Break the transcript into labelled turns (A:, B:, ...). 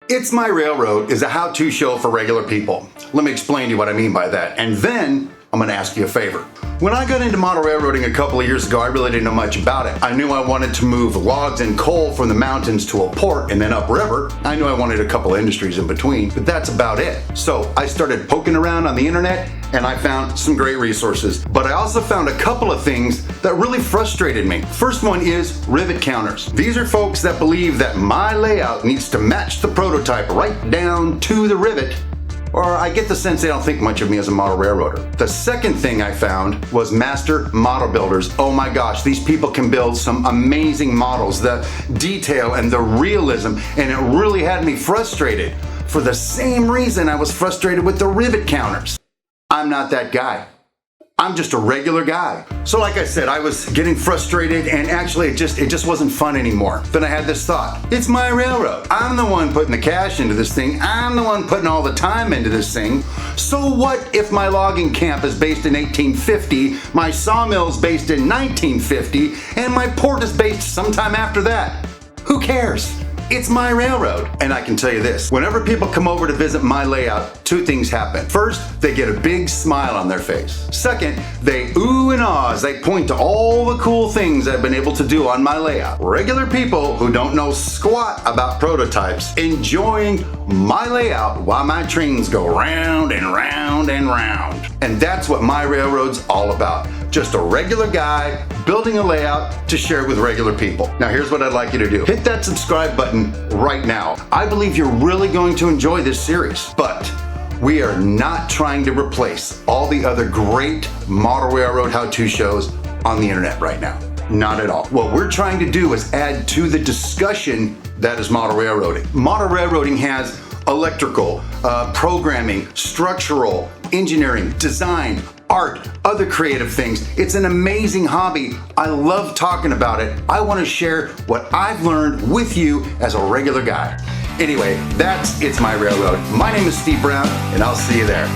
A: It's My Railroad is a how-to show for regular people. Let me explain to you what I mean by that, and then I'm going to ask you a favor. When I got into model railroading a couple of years ago, I really didn't know much about it. I knew I wanted to move logs and coal from the mountains to a port and then upriver. I knew I wanted a couple of industries in between, but that's about it. So I started poking around on the internet and I found some great resources. But I also found a couple of things that really frustrated me. First one is rivet counters. These are folks that believe that my layout needs to match the prototype right down to the rivet, or I get the sense they don't think much of me as a model railroader. The second thing I found was master model builders. Oh my gosh, these people can build some amazing models. The detail and the realism, and it really had me frustrated for the same reason I was frustrated with the rivet counters. I'm not that guy. I'm just a regular guy. So like I said, I was getting frustrated and actually it just wasn't fun anymore. Then I had this thought, it's my railroad. I'm the one putting the cash into this thing. I'm the one putting all the time into this thing. So what if my logging camp is based in 1850, my sawmill's based in 1950, and my port is based sometime after that? Who cares? It's my railroad. And I can tell you this, whenever people come over to visit my layout, two things happen. First, they get a big smile on their face. Second, they ooh and ah as they point to all the cool things I've been able to do on my layout. Regular people who don't know squat about prototypes enjoying my layout while my trains go round and round and round. And that's what my railroad's all about. Just a regular guy building a layout to share with regular people. Now here's what I'd like you to do. Hit that subscribe button right now. I believe you're really going to enjoy this series, but we are not trying to replace all the other great model railroad how-to shows on the internet right now. Not at all. What we're trying to do is add to the discussion that is model railroading. Model railroading has electrical, programming, structural, engineering, design, art, other creative things. It's an amazing hobby. I love talking about it. I want to share what I've learned with you as a regular guy. Anyway, that's It's My Railroad. My name is Steve Brown, and I'll see you there.